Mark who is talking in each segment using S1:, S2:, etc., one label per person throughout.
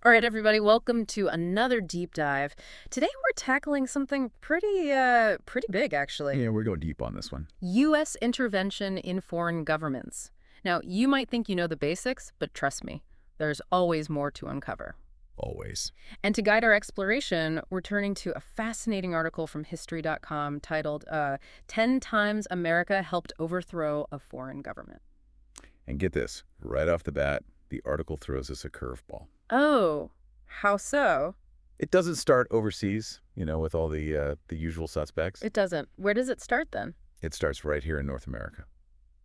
S1: All right, everybody, welcome to another deep dive. Today we're tackling something pretty big, actually.
S2: Yeah, we're going deep on this one.
S1: U.S. intervention in foreign governments. Now, you might think you know the basics, but trust me, there's always more to uncover.
S2: Always.
S1: And to guide our exploration, we're turning to a fascinating article from History.com titled 10 Times America Helped Overthrow a Foreign Government.
S2: And get this, right off the bat, the article throws us a curveball.
S1: Oh, how so?
S2: It doesn't start overseas, with all the usual suspects.
S1: It doesn't. Where does it start then?
S2: It starts right here in North America.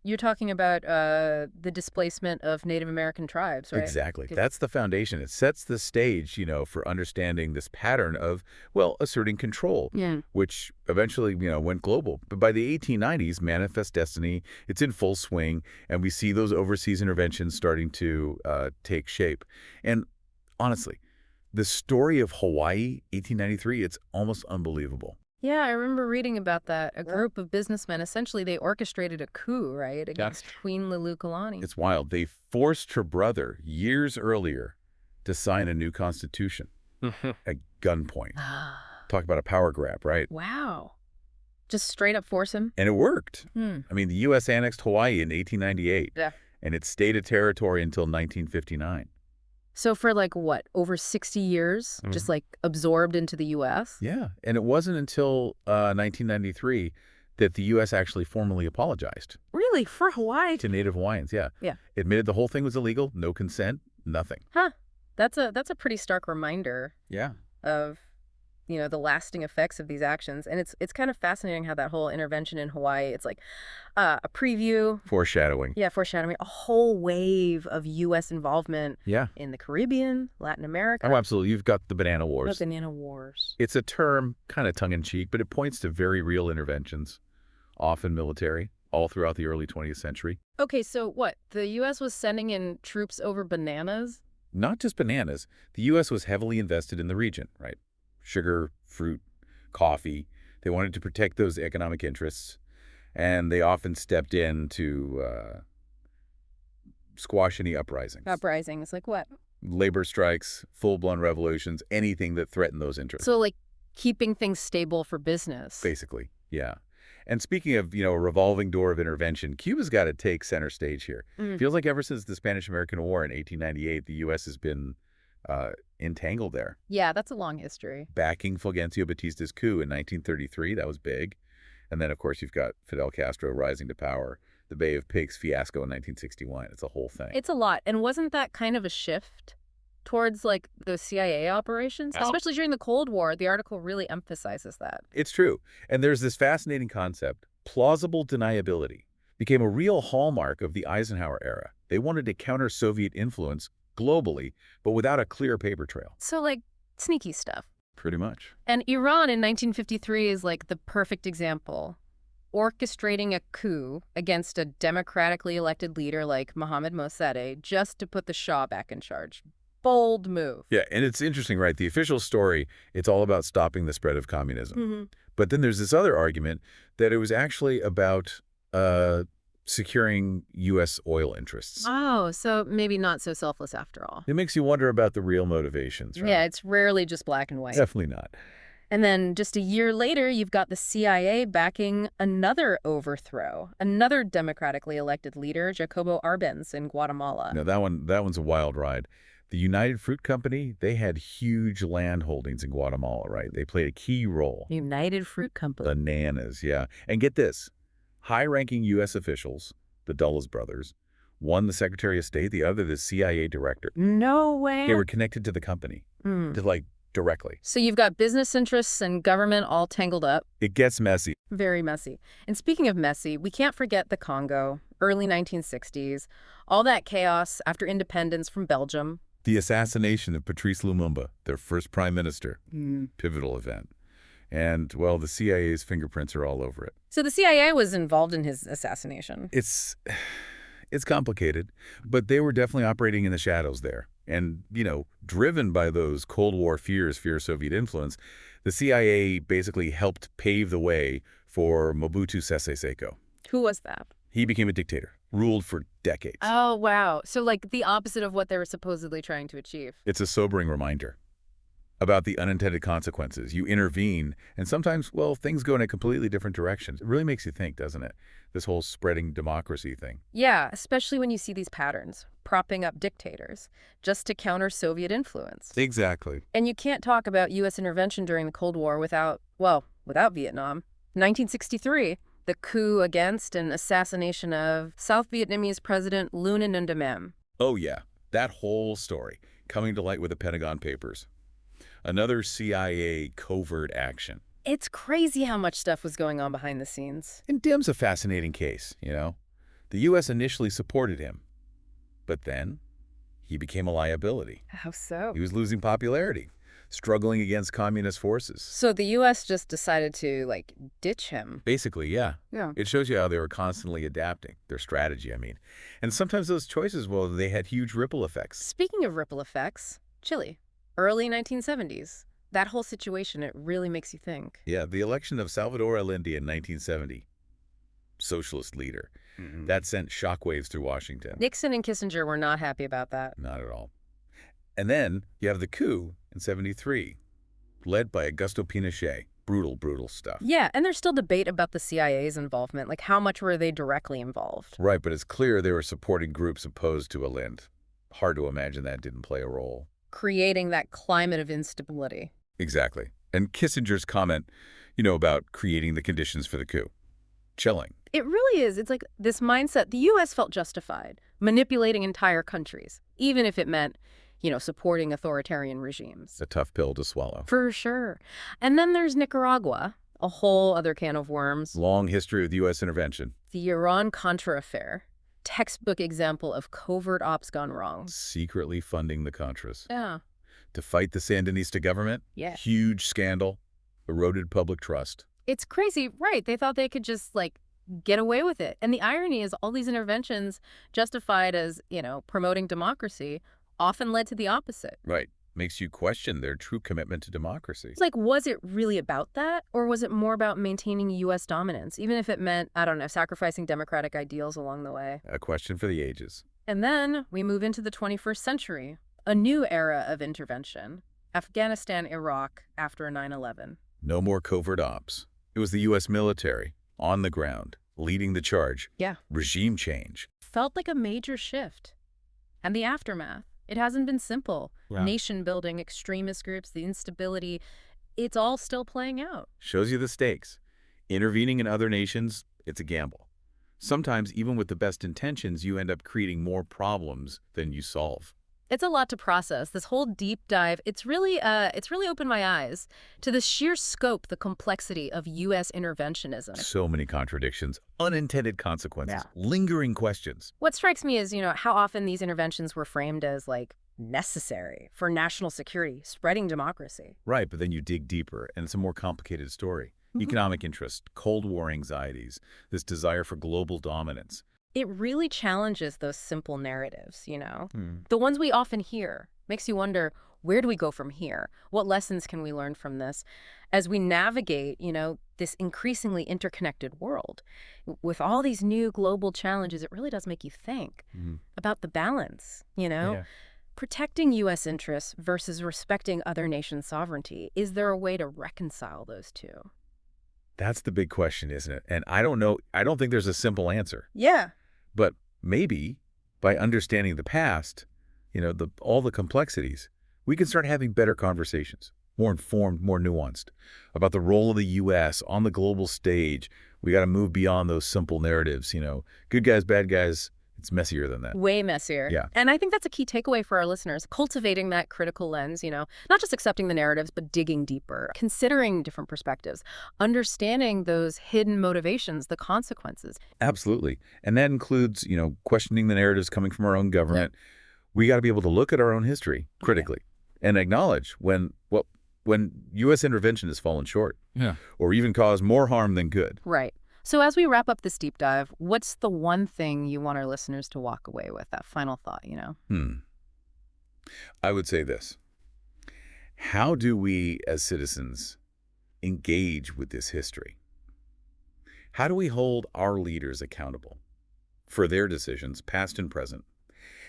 S1: You're talking about the displacement of Native American tribes, right?
S2: Exactly.
S1: Good.
S2: That's the foundation. It sets the stage, for understanding this pattern of, asserting control,
S1: Yeah.
S2: which eventually, went global. But by the 1890s, Manifest Destiny, it's in full swing, and we see those overseas interventions starting to take shape. And honestly, the story of Hawaii, 1893, it's almost unbelievable.
S1: Yeah, I remember reading about that. A group of businessmen, essentially, they orchestrated a coup, right, against Queen Liliuokalani.
S2: It's wild. They forced her brother years earlier to sign a new constitution at gunpoint. Talk about a power grab, right?
S1: Wow. Just straight up force him?
S2: And it worked.
S1: Hmm.
S2: I mean, the U.S. annexed Hawaii in 1898,
S1: Yeah.
S2: and it stayed a territory until 1959.
S1: So for what, over 60 years, just absorbed into the U.S.?
S2: Yeah, and it wasn't until 1993 that the U.S. actually formally apologized
S1: Really? For Hawaii?
S2: to Native Hawaiians, yeah.
S1: Yeah.
S2: Admitted the whole thing was illegal, no consent, nothing.
S1: Huh. That's a pretty stark reminder
S2: Yeah.
S1: of the lasting effects of these actions. And it's kind of fascinating how that whole intervention in Hawaii, it's like a preview.
S2: Foreshadowing.
S1: Yeah, foreshadowing a whole wave of U.S. involvement
S2: Yeah.
S1: in the Caribbean, Latin America.
S2: Oh, absolutely. You've got the Banana
S1: The
S2: Wars.
S1: Banana Wars.
S2: It's a term, kind of tongue-in-cheek, but it points to very real interventions, often military, all throughout the early 20th century.
S1: Okay, so what? The U.S. was sending in troops over bananas?
S2: Not just bananas. The U.S. was heavily invested in the region, right? Sugar, fruit, coffee. They wanted to protect those economic interests, and they often stepped in to squash any uprisings.
S1: Uprisings, like what?
S2: Labor strikes, full-blown revolutions, anything that threatened those interests.
S1: So, keeping things stable for business.
S2: Basically, yeah. And speaking of, a revolving door of intervention, Cuba's got to take center stage here.
S1: Mm.
S2: Feels like ever since the Spanish-American War in 1898, the U.S. has been entangled there.
S1: Yeah, that's a long history.
S2: Backing Fulgencio Batista's coup in 1933, that was big. And then, of course, you've got Fidel Castro rising to power, the Bay of Pigs fiasco in 1961. It's a whole thing.
S1: It's a lot. And wasn't that kind of a shift towards, the CIA operations?
S2: Oh.
S1: Especially during the Cold War, the article really emphasizes that.
S2: It's true. And there's this fascinating concept, plausible deniability, became a real hallmark of the Eisenhower era. They wanted to counter Soviet influence globally, but without a clear paper trail.
S1: So, sneaky stuff.
S2: Pretty much.
S1: And Iran in 1953 is, the perfect example. Orchestrating a coup against a democratically elected leader like Mohammad Mossadegh just to put the Shah back in charge. Bold move.
S2: Yeah, and it's interesting, right? The official story, it's all about stopping the spread of communism.
S1: Mm-hmm.
S2: But then there's this other argument that it was actually about securing U.S. oil interests.
S1: Oh, so maybe not so selfless after all.
S2: It makes you wonder about the real motivations, right?
S1: Yeah, it's rarely just black and white.
S2: Definitely not.
S1: And then just a year later, you've got the CIA backing another overthrow, another democratically elected leader, Jacobo Arbenz in Guatemala.
S2: No, that one's a wild ride. The United Fruit Company, they had huge land holdings in Guatemala, right? They played a key role.
S1: United Fruit Company.
S2: Bananas, yeah. And get this, high-ranking U.S. officials, the Dulles brothers, one the Secretary of State, the other the CIA director.
S1: No way.
S2: They were connected to the company, directly.
S1: So you've got business interests and government all tangled up.
S2: It gets messy.
S1: Very messy. And speaking of messy, we can't forget the Congo, early 1960s, all that chaos after independence from Belgium.
S2: The assassination of Patrice Lumumba, their first prime minister, pivotal event. And, well, the CIA's fingerprints are all over it.
S1: So the CIA was involved in his assassination.
S2: It's complicated, but they were definitely operating in the shadows there. And, driven by those Cold War fears, fear of Soviet influence, the CIA basically helped pave the way for Mobutu Sese Seko.
S1: Who was that?
S2: He became a dictator ruled for decades.
S1: Oh, wow. So like the opposite of what they were supposedly trying to achieve.
S2: It's a sobering reminder about the unintended consequences. You intervene, and sometimes, well, things go in a completely different direction. It really makes you think, doesn't it? This whole spreading democracy thing.
S1: Yeah, especially when you see these patterns, propping up dictators, just to counter Soviet influence.
S2: Exactly.
S1: And you can't talk about U.S. intervention during the Cold War without, well, without Vietnam. 1963, the coup against and assassination of South Vietnamese President Nguyen Anh Diem.
S2: Oh, yeah. That whole story coming to light with the Pentagon Papers. Another CIA covert action.
S1: It's crazy how much stuff was going on behind the scenes.
S2: And Dim's a fascinating case, you know. The U.S. initially supported him, but then he became a liability.
S1: How so?
S2: He was losing popularity, struggling against communist forces.
S1: So the U.S. just decided to, like, ditch him.
S2: Basically, yeah.
S1: Yeah.
S2: It shows you how they were constantly adapting, their strategy, I mean. And sometimes those choices, well, they had huge ripple effects.
S1: Speaking of ripple effects, Chile, early 1970s. That whole situation, it really makes you think.
S2: Yeah, the election of Salvador Allende in 1970, socialist leader, that sent shockwaves through Washington.
S1: Nixon and Kissinger were not happy about that.
S2: Not at all. And then you have the coup in 73, led by Augusto Pinochet. Brutal, brutal stuff.
S1: Yeah, and there's still debate about the CIA's involvement. Like, how much were they directly involved?
S2: Right, but it's clear they were supporting groups opposed to Allende. Hard to imagine that didn't play a role.
S1: Creating that climate of instability.
S2: Exactly. And Kissinger's comment, about creating the conditions for the coup. Chilling.
S1: It really is. It's like this mindset. The U.S. felt justified manipulating entire countries, even if it meant, supporting authoritarian regimes.
S2: A tough pill to swallow.
S1: For sure. And then there's Nicaragua, a whole other can of worms.
S2: Long history with U.S. intervention.
S1: The Iran-Contra affair. Textbook example of covert ops gone wrong.
S2: Secretly funding the Contras.
S1: Yeah.
S2: To fight the Sandinista government.
S1: Yeah.
S2: Huge scandal. Eroded public trust.
S1: It's crazy, right? They thought they could just, get away with it. And the irony is all these interventions justified as, promoting democracy often led to the opposite.
S2: Right. Makes you question their true commitment to democracy.
S1: It's like, was it really about that? Or was it more about maintaining U.S. dominance, even if it meant, I don't know, sacrificing democratic ideals along the way?
S2: A question for the ages.
S1: And then we move into the 21st century, a new era of intervention. Afghanistan, Iraq, after 9/11.
S2: No more covert ops. It was the U.S. military, on the ground, leading the charge.
S1: Yeah.
S2: Regime change.
S1: Felt like a major shift. And the aftermath. It hasn't been simple.
S2: Yeah.
S1: Nation building, extremist groups, the instability, it's all still playing out.
S2: Shows you the stakes. Intervening in other nations, it's a gamble. Sometimes, even with the best intentions, you end up creating more problems than you solve.
S1: It's a lot to process. This whole deep dive, it's really opened my eyes to the sheer scope, the complexity of U.S. interventionism.
S2: So many contradictions, unintended consequences,
S1: Yeah.
S2: lingering questions.
S1: What strikes me is, how often these interventions were framed as, necessary for national security, spreading democracy.
S2: Right, but then you dig deeper, and it's a more complicated story. Economic interest, Cold War anxieties, this desire for global dominance.
S1: It really challenges those simple narratives, The ones we often hear. Makes you wonder, where do we go from here? What lessons can we learn from this as we navigate, this increasingly interconnected world? With all these new global challenges, it really does make you think about the balance,
S2: Yeah.
S1: Protecting U.S. interests versus respecting other nations' sovereignty. Is there a way to reconcile those two?
S2: That's the big question, isn't it? And I don't know, I don't think there's a simple answer.
S1: Yeah.
S2: But maybe by understanding the past, all the complexities, we can start having better conversations, more informed, more nuanced, about the role of the U.S. on the global stage. We got to move beyond those simple narratives, good guys, bad guys. It's messier than that.
S1: Way messier.
S2: Yeah.
S1: And I think that's a key takeaway for our listeners, cultivating that critical lens, not just accepting the narratives, but digging deeper, considering different perspectives, understanding those hidden motivations, the consequences.
S2: Absolutely. And that includes, questioning the narratives coming from our own government. We got to be able to look at our own history critically and acknowledge when U.S. intervention has fallen short or even caused more harm than good.
S1: Right. So as we wrap up this deep dive, what's the one thing you want our listeners to walk away with, that final thought,
S2: I would say this. How do we as citizens engage with this history? How do we hold our leaders accountable for their decisions, past and present?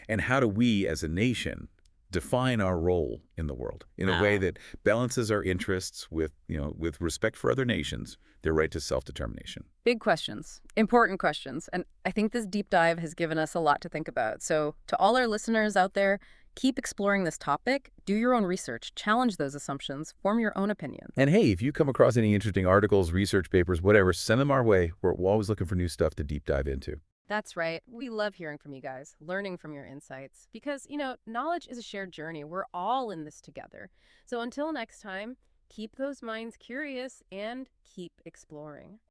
S2: And how do we as a nation define our role in the world in a way
S1: Wow.
S2: that balances our interests with, with respect for other nations, their right to self-determination?
S1: Big questions, important questions. And I think this deep dive has given us a lot to think about. So, to all our listeners out there, keep exploring this topic, do your own research, challenge those assumptions, form your own opinions.
S2: And hey, if you come across any interesting articles, research papers, whatever, send them our way. We're always looking for new stuff to deep dive into.
S1: That's right. We love hearing from you guys, learning from your insights, because, knowledge is a shared journey. We're all in this together. So until next time, keep those minds curious and keep exploring.